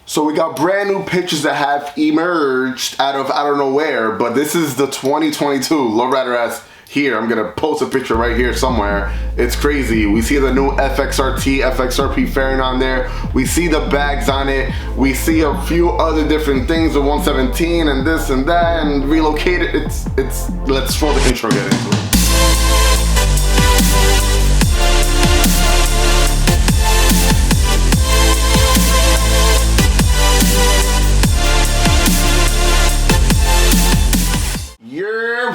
So we got brand new pictures that have emerged out of I don't know where, but this is the 2022 Lowrider S here. I'm gonna post a picture right here somewhere. It's crazy. We see the new FXRT, FXRP fairing on there. We see the bags on it. We see a few other different things, the 117 and this and that, and relocated. Let's throw the intro, get into it.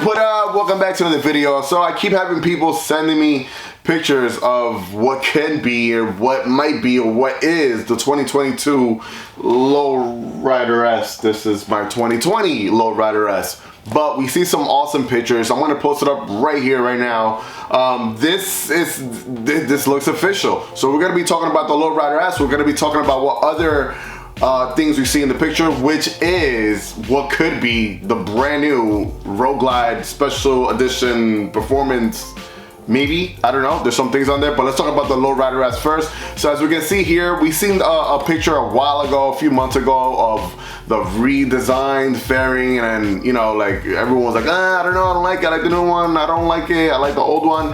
What up? Welcome back to another video. So I keep having people sending me pictures of what can be or what might be or what is the 2022 Lowrider S. This is my 2020 Lowrider S. But we see some awesome pictures. I'm gonna post it up right here, right now. This looks official. So we're gonna be talking about the Lowrider S. We're gonna be talking about what other things we see in the picture, which is what could be the brand new Road Glide Special Edition Performance. Maybe, I don't know, there's some things on there, but let's talk about the Lowrider S first. So as we can see here, we seen a picture a while ago, a few months ago, of the redesigned fairing, and you know, like everyone was like, I don't know, I don't like it, I like the new one, I don't like it, I like the old one.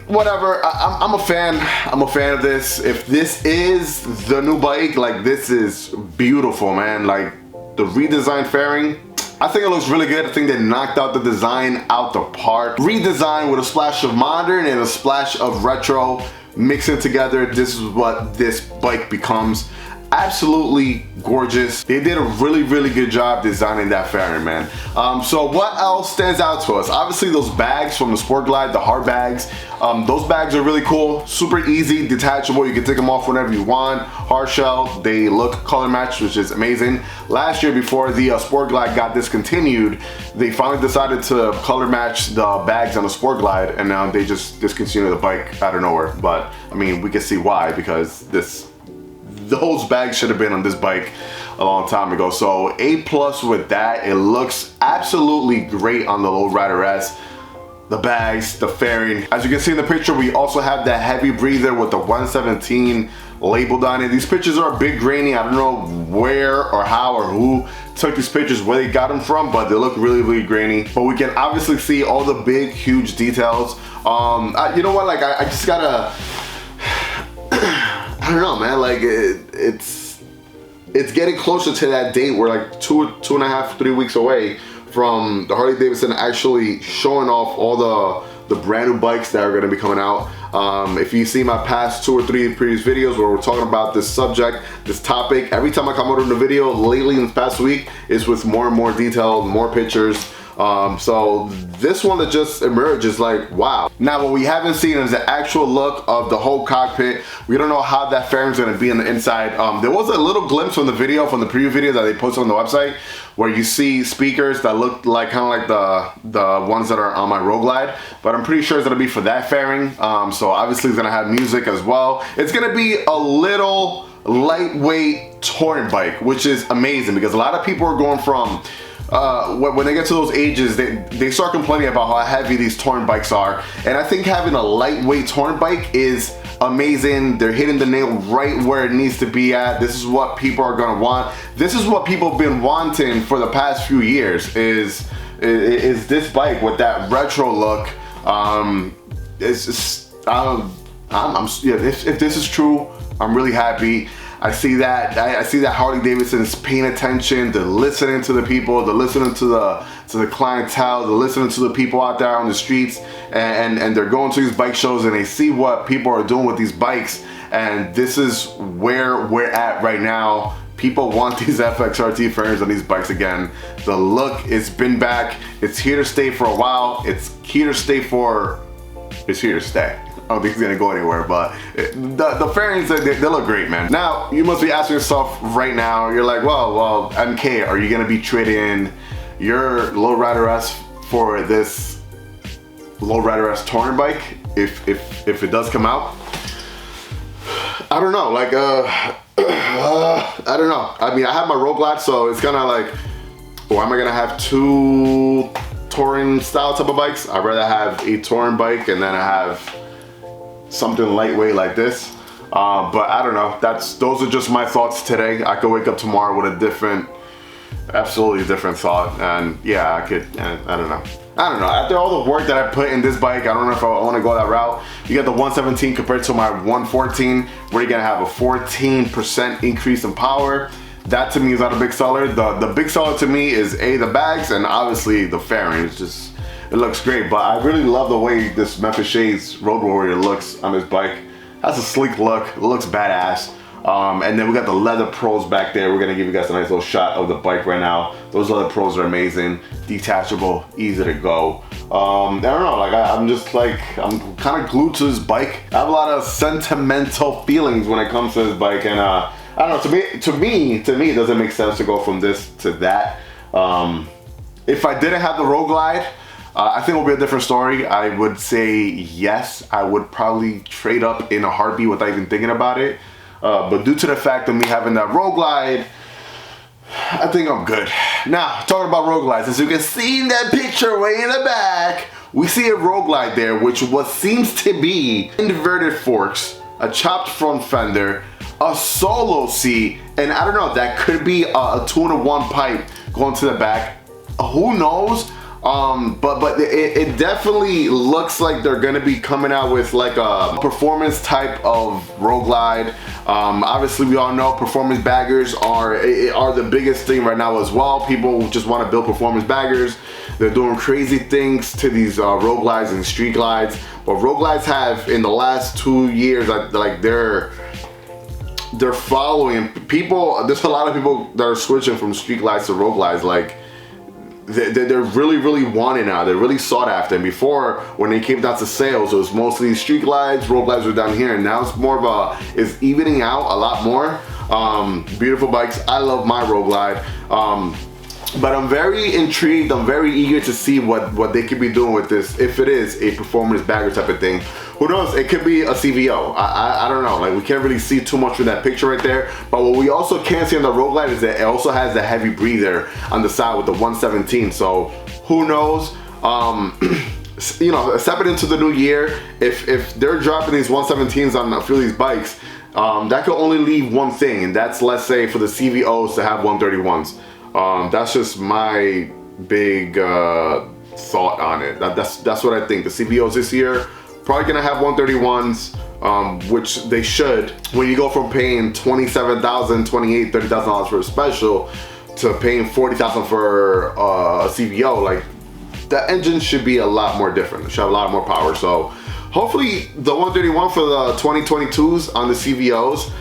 Whatever, I'm a fan of this. If this is the new bike, like, this is beautiful, man. Like, the redesigned fairing, I think it looks really good. I think they knocked out the design out the park. Redesigned with a splash of modern and a splash of retro mixing together. This is what this bike becomes. Absolutely gorgeous. They did a really good job designing that fairing, man. So what else stands out to us? Obviously those bags from the Sport Glide, the hard bags. Those bags are really cool, super easy, detachable. You can take them off whenever you want. Hard shell, they look color matched, which is amazing. Last year, before the Sport Glide got discontinued, they finally decided to color match the bags on the Sport Glide, and now they just discontinued the bike out of nowhere. But I mean, we can see why, because those bags should have been on this bike a long time ago. So A+ with that. It looks absolutely great on the Lowrider S. The bags, the fairing. As you can see in the picture, we also have that heavy breather with the 117 labeled on it. These pictures are a bit grainy. I don't know where or how or who took these pictures, where they got them from, but they look really grainy. But we can obviously see all the big, huge details. You know what? Like, I just gotta. I don't know, man. Like, it's getting closer to that date. We're like two and a half, 3 weeks away from the Harley Davidson actually showing off all the brand new bikes that are going to be coming out. If you see my past 2 or 3 previous videos where we're talking about this subject, this topic, every time I come out with a video lately in this past week is with more and more detail, more pictures. So this one that just emerged is like, wow. Now what we haven't seen is the actual look of the whole cockpit. We don't know how that fairing's gonna be on the inside. There was a little glimpse from the video, from the preview video that they posted on the website, where you see speakers that look like kind of like the ones that are on my Road Glide, but I'm pretty sure it's gonna be for that fairing. So obviously it's gonna have music as well. It's gonna be a little lightweight touring bike, which is amazing, because a lot of people are going from when they get to those ages, they start complaining about how heavy these touring bikes are. And I think having a lightweight touring bike is amazing. They're hitting the nail right where it needs to be at. This is what people are gonna want. This is what people have been wanting for the past few years, is this bike with that retro look. It's just, if this is true, I'm really happy. I see that Harley Davidson is paying attention. They're listening to the people. They're listening to the clientele. They're listening to the people out there on the streets, and they're going to these bike shows and they see what people are doing with these bikes. And this is where we're at right now. People want these FXRT fairings on these bikes again. The look has been back. It's here to stay for a while. It's here to stay. I don't think it's gonna go anywhere, but the fairings, they look great, man. Now, you must be asking yourself right now, you're like, well, MK, are you gonna be trading your Lowrider S for this Lowrider S touring bike if it does come out? I don't know, like, I don't know. I mean, I have my Road Glide, so it's kind of like, why am I gonna have 2 touring style type of bikes? I'd rather have a touring bike and then I have something lightweight like this. But I don't know, those are just my thoughts today. I could wake up tomorrow with a absolutely different thought, and yeah, I don't know. After all the work that I put in this bike, I don't know if I want to go that route. You got the 117 compared to my 114, where you're gonna have a 14% increase in power. That to me is not a big seller. The big seller to me is the bags, and obviously the fairing. It looks great, but I really love the way this Memphis Shades Road Warrior looks on this bike. Has a sleek look, it looks badass. And then we got the leather pros back there. We're gonna give you guys a nice little shot of the bike right now. Those leather pros are amazing, detachable, easy to go. I don't know, like I'm kind of glued to this bike. I have a lot of sentimental feelings when it comes to this bike, and I don't know. To me, it doesn't make sense to go from this to that. If I didn't have the Road Glide, I think it will be a different story. I would say yes, I would probably trade up in a heartbeat without even thinking about it. But due to the fact of me having that Road Glide, I think I'm good. Now, talking about Road Glides, as you can see in that picture way in the back, we see a Road Glide there, which seems to be inverted forks, a chopped front fender, a solo seat, and I don't know, that could be a 2-in-1 pipe going to the back. Who knows? But it definitely looks like they're gonna be coming out with like a performance type of Road Glide. Obviously we all know performance baggers are the biggest thing right now as well. People just want to build performance baggers. They're doing crazy things to these Road Glides and street glides. But Road Glides have, in the last 2 years, like they're following people. There's a lot of people that are switching from street glides to Road Glides. Like they're really wanted now. They're really sought after. And before, when they came down to sales, it was mostly street glides, Road Glides were down here, and now it's more of it's evening out a lot more. Beautiful bikes. I love my Road Glide. But I'm very intrigued, I'm very eager to see what they could be doing with this, if it is a performance bagger type of thing. Who knows, it could be a CVO. I don't know, like we can't really see too much from that picture right there. But what we also can see on the Road Glide is that it also has the heavy breather on the side with the 117. So who knows, you know, stepping into the new year, if they're dropping these 117s on a few of these bikes, that could only leave one thing, and that's, let's say, for the CVOs to have 131s. That's just my big thought on it. That's what I think. The CVOs this year probably gonna have 131s, which they should. When you go from paying $27,000, $28,000, $30,000 for a special to paying $40,000 for a CVO, like the engine should be a lot more different. It should have a lot more power. So hopefully the 131 for the 2022s on the CVOs.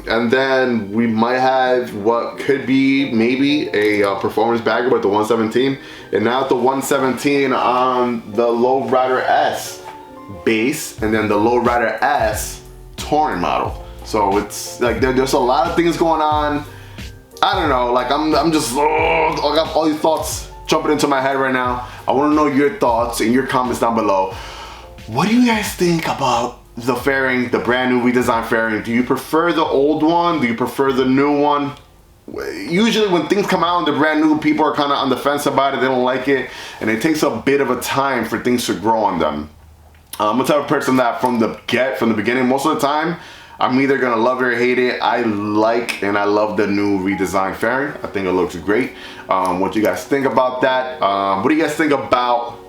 And then we might have what could be maybe a performance bagger with the 117, and now the 117 on the Lowrider S base, and then the Lowrider S touring model. So it's like there's a lot of things going on. I don't know, like I'm just I got all these thoughts jumping into my head right now. I want to know your thoughts in your comments down below. What do you guys think about the fairing, the brand new redesigned fairing? Do you prefer the old one? Do you prefer the new one? Usually when things come out and they're brand new, people are kind of on the fence about it. They don't like it, and it takes a bit of a time for things to grow on them. I'm the type of person that from the beginning, most of the time, I'm either gonna love it or hate it. I like and I love the new redesigned fairing. I think it looks great. What do you guys think about that? What do you guys think about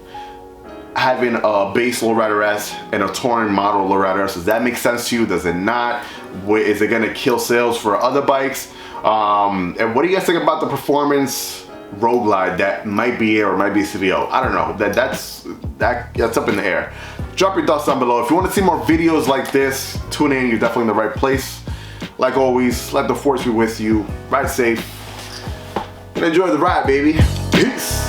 having a base Lowrider S and a touring model Lowrider S? Does that make sense to you? Does it not? Is it gonna kill sales for other bikes? And what do you guys think about the performance Road Glide that might be here or might be CVO? I don't know. That's up in the air. Drop your thoughts down below. If you want to see more videos like this, tune in. You're definitely in the right place. Like always, let the force be with you. Ride safe and enjoy the ride, baby. Peace.